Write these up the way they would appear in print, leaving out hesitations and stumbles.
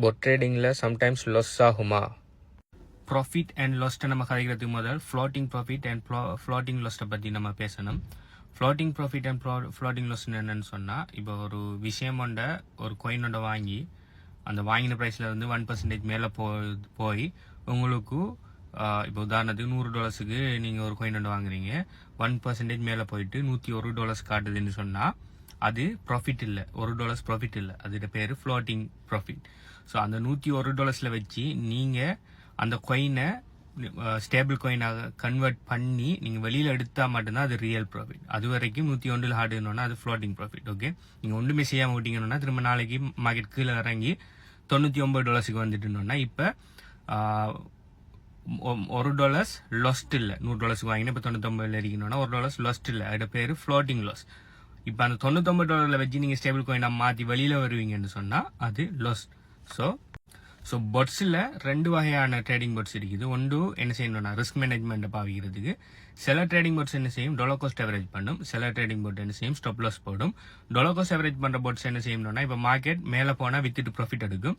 பொட் ட்ரேடிங்கில் sometimes loss ஆகுமா? Profit and லாஸ்ட்டை நம்ம கதைக்கிறதுக்கு முதல் ஃப்ளோட்டிங் ப்ராஃபிட் அண்ட் ஃப்ளோட்டிங் லாஸ்ட்டை பற்றி நம்ம பேசணும். Floating profit and floating loss என்னென்னு சொன்னால், இப்போ ஒரு விஷயம் ஒரு coin வாங்கி அந்த வாங்கின ப்ரைஸில் வந்து 1% மேலே போய் உங்களுக்கு இப்போ உதாரணத்துக்கு $100 நீங்கள் ஒரு coin வாங்குறீங்க, 1% மேலே போயிட்டு $101 காட்டுதுன்னு சொன்னால் அது ப்ராஃபிட் இல்லை, $1 ப்ராஃபிட் இல்லை, அதோட பேர் ஃப்ளோட்டிங் ப்ராஃபிட். ஸோ அந்த $101 வச்சு நீங்கள் அந்த கொயினை ஸ்டேபிள் கொயினாக கன்வெர்ட் பண்ணி நீங்கள் வெளியில் எடுத்தால் மட்டும்தான் அது ரியல் ப்ராஃபிட். அது வரைக்கும் 101 ஹார்டுன்னா அது ஃப்ளோட்டிங் ப்ராஃபிட். ஓகே, நீங்கள் ஒன்றுமே செய்யாமல் விட்டீங்கன்னா திரும்ப நாளைக்கு மார்க்கெட் கீழே இறங்கி $99 வந்துட்டுன்னா இப்போ $1 லாஸ்ட் இல்லை, $100 வாங்கினா இப்போ 99 இருக்கணும்னா $1 லாஸ்ட் இல்லை, அதோட பேர் ஃப்ளோட்டிங் லாஸ். இப்போ அந்த $99 வச்சு நீங்கள் ஸ்டேபிள் கோயினை மாற்றி வெளியில் வருவீங்கன்னு சொன்னால் அது லாஸ். ஸோ பொட்ஸில் 2 வகையான ட்ரேடிங் பொட்ஸ் இருக்குது. ஒன்று என்ன செய்யணும்னா ரிஸ்க் மேனேஜ்மெண்ட்டை பாவிக்கிறதுக்கு. சில ட்ரேடிங் பொட்ஸ் என்ன செய்யும், டொலர் காஸ்ட் அவரேஜ் பண்ணும். சில ட்ரேடிங் பொட் என்ன செய்யும், ஸ்டாப் லாஸ் போடும். டொலர் காஸ்ட் அவரேஜ் பண்ணுற பொட்ஸ் என்ன செய்யணும்னா, இப்போ மார்க்கெட் மேலே போனால் வித்துட்டு ப்ராஃபிட் எடுக்கும்.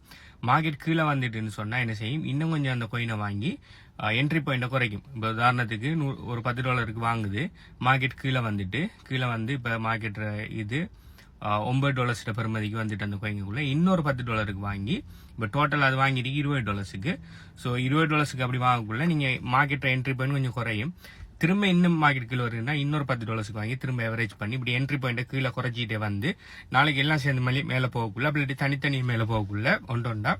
மார்க்கெட் கீழே வந்துட்டுன்னு சொன்னால் என்ன செய்யும், இன்னும் கொஞ்சம் அந்த கோயினை வாங்கி என்ட்ரி பாயிண்ட்டை குறைக்கும். இப்போ உதாரணத்துக்கு ஒரு $10 வாங்குது, மார்க்கெட் கீழே வந்து இப்போ மார்க்கெட் இது $9 பெறுமதிக்கு வந்துட்டு அந்த கோயிங்குள்ள இன்னொரு $10 வாங்கி இப்போ டோட்டல் அது வாங்கிட்டு $20. ஸோ $20 அப்படி வாங்கக்குள்ள நீங்கள் மார்க்கெட் என்ட்ரி பாயிண்ட் கொஞ்சம் குறையும். திரும்ப இன்னும் மார்க்கெட் கீழே வருதுன்னா இன்னொரு $10 வாங்கி திரும்ப எவரேஜ் பண்ணி இப்படி என்ட்ரி பாயிண்ட்டை கீழே குறைச்சிட்டே வந்து நாளைக்கு எல்லாம் சேர்ந்து மேலே போகக்குள்ள அப்படி தனித்தனி மேலே போகக்குள்ள ஒன்றொண்டா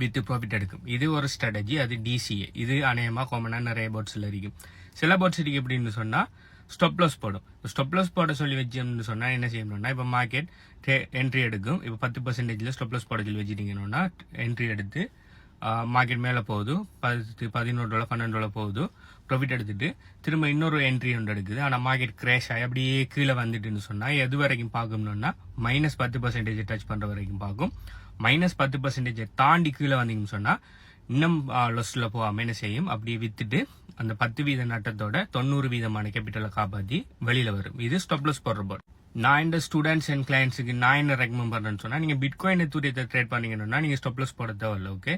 வித் ப்ராஃபிட் எடுக்கும். இது ஒரு ஸ்ட்ராட்டஜி, அது DCA. இது அநேகமாக காமனாக நிறைய போட்ஸில் இருக்கும். சில போட்ஸ் இருக்கு எப்படின்னு சொன்னால் ஸ்டாப் லாஸ் போடும். ஸ்டாப் லாஸ் போட சொல்லி வச்சோம்னு சொன்னால் என்ன செய்யணும்னா, இப்போ மார்க்கெட் என்ட்ரி எடுக்கும். இப்போ 10% ஸ்டாப் லாஸ் போட சொல்லி வச்சுட்டீங்கன்னா என்ட்ரி எடுத்து மார்க்கெட் மேலே போகுது, $11 $12 போகுது, ப்ராஃபிட் எடுத்துட்டு திரும்ப இன்னொரு என்ட்ரி ஒன்று எடுக்குது. ஆனால் மார்க்கெட் கிராஷ் ஆகி அப்படியே கீழே வந்துட்டுன்னு சொன்னால் எது வரைக்கும் பார்க்கணும்னா -10% டச் பண்ணுற வரைக்கும் பார்க்கும். -10% தாண்டி கீழே வந்தீங்கன்னு சொன்னால் இன்னும் லொஸ்ல போகாம என்ன செய்யும், அப்படியே வித்துட்டு அந்த 10% நட்டத்தோட 90% கேபிட்டலை காப்பாற்றி வெளியில வரும். இது ஸ்டாப் லாஸ் போடுற போர்ட். நான் இந்த ஸ்டூடெண்ட்ஸ் அண்ட் கிளைண்ட்ஸுக்கு நான் என்ன ரெக்கமெண்ட் பண்றேன்னு சொன்னா, நீங்க பிட்காயின் எத்தூரியத்தை ட்ரேட் பண்ணீங்கன்னா நீங்க ஸ்டாப் லாஸ் போட தேவையில்ல. ஓகே,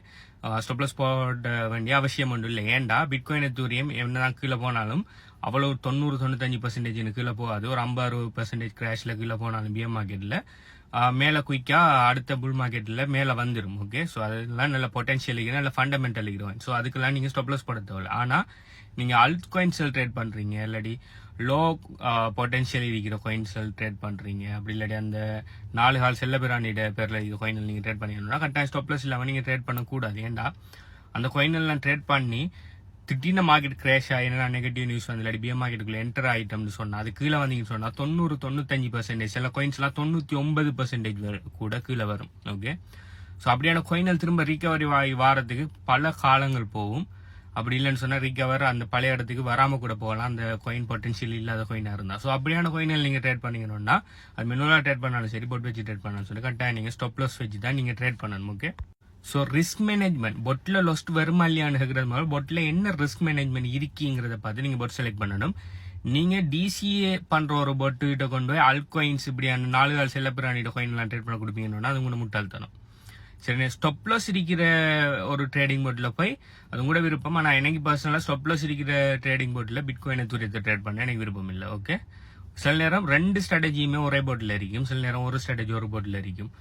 ஸ்டாப் லாஸ் போட வேண்டிய அவசியம் ஒன்றும் இல்லை. ஏன்டா பிட்காயின் எத்தூரியம் என்னதான் கீழே போனாலும் அவ்வளவு 90-95% கீழே போகாது. ஒரு 50-60% கிராஷ்ல கீழே போனாலும் பிஎம் மார்க்கெட்ல மேலே குயிக்கா அடுத்த புல் மார்க்கெட்ல மேலே வந்துடும். ஓகே, ஸோ அதெல்லாம் நல்ல பொட்டன்ஷியல் இருக்குது, நல்ல ஃபண்டமெண்டல் இருக்கிறோம். ஸோ அதுக்கெல்லாம் நீங்க ஸ்டாப் லாஸ் போட தேவையில்ல. ஆனா நீங்க அல்ட் காயின்ஸில் ட்ரேட் பண்றீங்க, இல்லாட்டி லோ பொட்டன்ஷியல் இருக்கிற காயின்ஸில் ட்ரேட் பண்றீங்க, அப்படி இல்லாட்டி அந்த 4 கால் செல்ல பிராண்டிட பேர்ல இருக்கிற காயினில் நீங்க ட்ரேட் பண்ணீங்கன்னா கட்டாயம் ஸ்டாப் லாஸ் இல்லாமல் நீங்க ட்ரேட் பண்ணக்கூடாது. ஏன்டா அந்த காயினெல்லாம் ட்ரேட் பண்ணி திடீர்னு மார்க்கெட் கிராஷ் ஆகினா நெகட்டிவ் நியூஸ் வந்து இல்லாட்டி பிஎம் மார்க்கெட்டுக்குள்ள என்டர் ஆகிட்டோம்னு சொன்னா அது கீழே வந்தீங்கன்னு சொன்னா 90-95%, சில காயின்ஸ்லாம் 99% கூட கீழே வரும். ஓகே, ஸோ அப்படியான காயினல் திரும்ப ரீகவரி வாரத்துக்கு பல காலங்கள் போகும். அப்படி இல்லைன்னு சொன்னா ரீகவர் அந்த பழைய இடத்துக்கு வராம கூட போகலாம், அந்த காயின் பொட்டன்ஷியல் இல்லாத காயினா இருந்தா. ஸோ அப்படியான காயினல் நீங்க ட்ரேட் பண்ணீங்கன்னா அது மெனுவலா ட்ரேட் பண்ணாலும் சரி, பொட் வச்சு ட்ரேட் பண்ணாலும் சொல்லி கட்டாயம் நீங்க ஸ்டாப் லாஸ் வச்சு தான் நீங்க ட்ரேட் பண்ணணும். ஓகே, ஸோ ரிஸ்க் மேனேஜ்மெண்ட் பொட்ல லாஸ்ட் வருமா இல்லையான்னு இருக்கிறது மாதிரி பொட்ல என்ன ரிஸ்க் மேனேஜ்மெண்ட் இருக்குங்கிறத பார்த்து நீங்க பொட் செலக்ட் பண்ணணும். நீங்க DCA பண்ற ஒரு பொட்டு கிட்ட கொண்டு போய் அல்காயின்ஸ் இப்படியான 4 கால் செல்ல பிராணியோட காயின்லாம் ட்ரேட் பண்ண கொடுப்பீங்கன்னா அது உங்களுக்கு முட்டாள்தனம். சரி, ஸ்டாப் லாஸ் இருக்கிற ஒரு ட்ரேடிங் போர்ட்ல போய் அது கூட விருப்பம். ஆனால் எனக்கு பர்சனலா ஸ்டாப் லாஸ் இருக்கிற ட்ரேடிங் போர்ட்ல பிட்காயினை தூரத்தை ட்ரேட் பண்ண எனக்கு விருப்பம் இல்லை. ஓகே, சில நேரம் 2 ஸ்ட்ராட்டஜியுமே ஒரே போர்ட்ல இருக்கும், சில நேரம் ஒரு ஸ்ட்ராட்டஜி ஒரு போர்ட்ல இருக்கும்.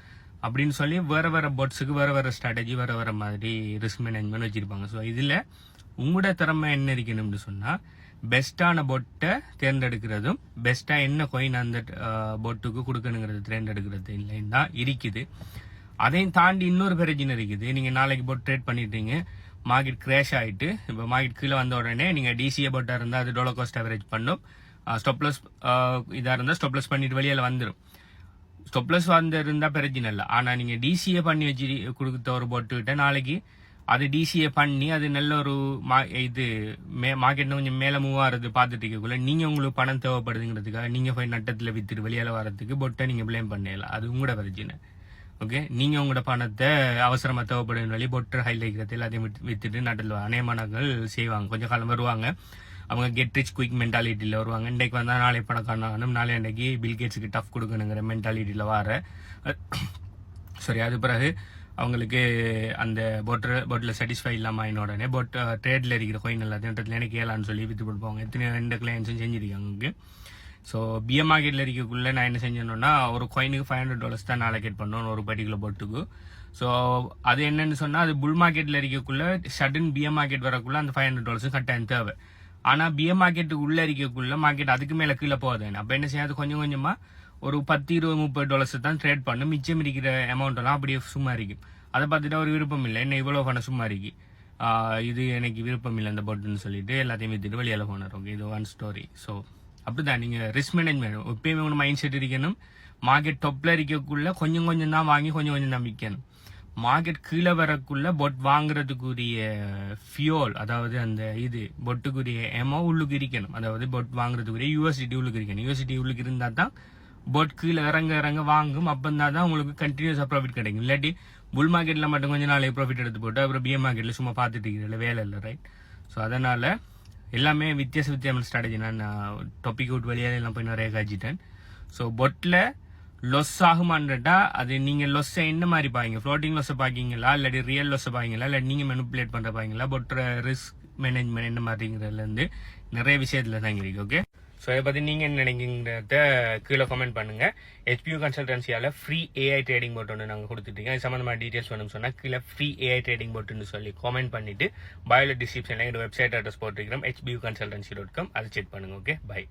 அப்படின்னு சொல்லி வேற போட்ஸுக்கு வேற ஸ்ட்ராட்டஜி வேற மாதிரி ரிஸ்க் மேனேஜ்மெண்ட் வச்சிருப்பாங்க. ஸோ இதுல உங்களோட திறமை என்ன இருக்கணும்னு சொன்னா பெஸ்டான பொட்டை தேர்ந்தெடுக்கிறதும் பெஸ்டா என்ன காயின் அந்த பொட்டுக்கு கொடுக்கணுங்கிறது தேர்ந்தெடுக்கிறது இல்லைன்னா இருக்குது. அதையும் தாண்டி இன்னொரு பிரச்சனை இருக்குது. நீங்க நாளைக்கு பொட் ட்ரேட் பண்ணிட்டீங்க, மார்க்கெட் கிராஷ் ஆயிட்டு இப்போ மார்க்கெட் கீழே வந்த உடனே நீங்க DCA பொட்டா இருந்தா அது டொலர் காஸ்ட் அவரேஜ் பண்ணும். ஸ்டாப் லாஸ் இதா இருந்தா ஸ்டாப் லாஸ் பண்ணிட்டு வெளியில வந்துடும். ஸ்டாப் லாஸ் இருந்தா பிரச்சனை இல்லை. ஆனா நீங்க DCA பண்ணி வச்சு கொடுத்த ஒரு பொட்டுக்கிட்ட நாளைக்கு அது DCA பண்ணி அது நல்ல ஒரு இது மார்க்கெட் கொஞ்சம் மேல மூவ் ஆகிறது பார்த்துட்டு இருக்கக்குள்ள நீங்க உங்களுக்கு பணம் தேவைப்படுதுங்கிறதுக்காக நீங்க போய் நட்டத்துல வித்துட்டு வெளியால வரதுக்கு பொட்டை நீங்க பிளேம் பண்ணல, அது உங்களோட பிரச்சனை. ஓகே, நீங்க உங்களோட பணத்தை அவசரமா தேவைப்படும் வழி பொட்டை ஹைலைக்கிறது எல்லாத்தையும் வித்துட்டு நட்டத்தில் அநேகமானங்கள் செய்வாங்க. கொஞ்சம் காலம் வருவாங்க, அவங்க கெட் ரிச் குயிக் மென்டாலிட்டியில் வருவாங்க. இன்றைக்கு வந்தால் நாளை பணக்காரனும் நாளை அன்றைக்கு பில்கேட்ஸுக்கு டஃப் கொடுக்கணுங்கிற மென்டாலிட்டியில் வர சரி. அது பிறகு அவங்களுக்கு அந்த பொட்டில் சாட்டிஸ்ஃபை இல்லாமல் ஆயின உடனே ட்ரேடில் இருக்கிற கோயின் எல்லாத்தையும் எனக்கு ஏலான்னு சொல்லி வித்து கொடுப்பாங்க. எத்தனை 2 கிளைண்ட்ஸும் செஞ்சிருக்காங்க. ஸோ பிஎம் மார்க்கெட்டில் இருக்கக்குள்ளே நான் என்ன செஞ்சேன்னா ஒரு கோயினுக்கு $500 தான் அலோகேட் பண்ணணும் ஒரு பர்டிகுலர் பொட்டுக்கு. ஸோ அது என்னன்னு சொன்னால் அது புல் மார்க்கெட்டில் இருக்கக்குள்ள சடன் பிஎம் மார்க்கெட் வரக்குள்ள அந்த $500 கட்டாயம் தேவை. ஆனால் பிஎம் மார்க்கெட்டுக்கு உள்ளே இருக்கக்குள்ள மார்க்கெட் அதுக்கு மேலே கீழே போகாது. அப்போ என்ன செய்யாது, கொஞ்சம் கொஞ்சமாக ஒரு $10, $20, $30 தான் ட்ரேட் பண்ணும். மிச்சம் இருக்கிற அமௌண்ட் எல்லாம் அப்படியே சும்மா இருக்கும். அதை பார்த்துட்டு ஒரு விருப்பம் இல்லை, என்ன இவ்வளோ பண்ண சும்மா இருக்கு, இது எனக்கு விருப்பம் இல்லை இந்த பொட்டுன்னு சொல்லிட்டு எல்லாத்தையும் வித்துட்டு வெளியால போனார். ஓகே, இது ஒன் ஸ்டோரி. ஸோ அப்படிதான் நீங்கள் ரிஸ்க் மேனேஜ்மெண்ட் எப்பயுமே உங்க மைண்ட் செட் இருக்கணும். மார்க்கெட் டொப்ல இருக்கக்குள்ள கொஞ்சம் கொஞ்சம் தான் வாங்கி கொஞ்சம் கொஞ்சம் தான் விற்கணும். மார்க்கெட் கீழே வரக்குள்ள பொட் வாங்குறதுக்குரிய ஃபியோல், அதாவது அந்த இது பொட்டுக்குரிய எமோ உள்ளுக்கு இருக்கணும். அதாவது பொட் வாங்குறதுக்குரிய யூஎஸ்டிடி உள்ளுக்கு இருக்கணும். யூஎஸ்டிடி உள்ளுக்கு இருந்தால் தான் பொட் கீழே இறங்க வாங்கும். அப்போ தான் உங்களுக்கு கண்டினியூஸாக ப்ராஃபிட் கிடைக்கும். இல்லாட்டி புல் மார்க்கெட்டில் மட்டும் கொஞ்சம் நாளைக்கு ப்ராஃபிட் எடுத்து போட்டு அப்புறம் பிஎம் மார்க்கெட்டில் சும்மா பார்த்துட்டு இருக்கிற வேலை இல்லை, ரைட்? ஸோ அதனால எல்லாமே வித்தியாசமான ஸ்ட்ராட்டஜி. நான் டாபிக் அவுட் வழியாக எல்லாம் போய் நிறைய காய்ச்சிட்டேன். ஸோ பொட்டில் லொஸ் ஆகுமான்டா அது நீங்கள் லொஸ்ஸை என்ன மாதிரி பாருங்க, ஃப்ளோட்டிங் லொஸ்ஸை பார்க்கிங்களா இல்லாட்டி ரியல் லொஸ்ஸை பார்க்கிங்களா இல்லை நீங்கள் மெனிப்புலேட் பண்ணுற பார்க்கிங்களா, பொட்டுற ரிஸ்க் மேனேஜ்மெண்ட் என்ன மாதிரிங்கிறதுலேருந்து நிறைய விஷயத்தில் தான் இருக்கு. ஓகே, ஸோ இதை பற்றி நீங்கள் என்ன நினைக்கிறத கீழே கமெண்ட் பண்ணுங்கள். HBU கன்சல்டன்சியால் ஃப்ரீ AI ட்ரேடிங் போட் ஒன்று நாங்கள் கொடுத்துட்டீங்க. இது சம்மந்தமாக டீட்டெயில்ஸ் வேணும்னு சொன்னால் கீழே ஃப்ரீ AI ட்ரேடிங் போட்டுன்னு சொல்லி கமெண்ட் பண்ணிவிட்டு பயோல டிஸ்கிரிப்ஷனில் எங்கள் வெப்சைட் அட்ரஸ் போட்டுருக்கிறோம் HBUconsultancy.com, அதை செக் பண்ணுங்கள். Okay, by.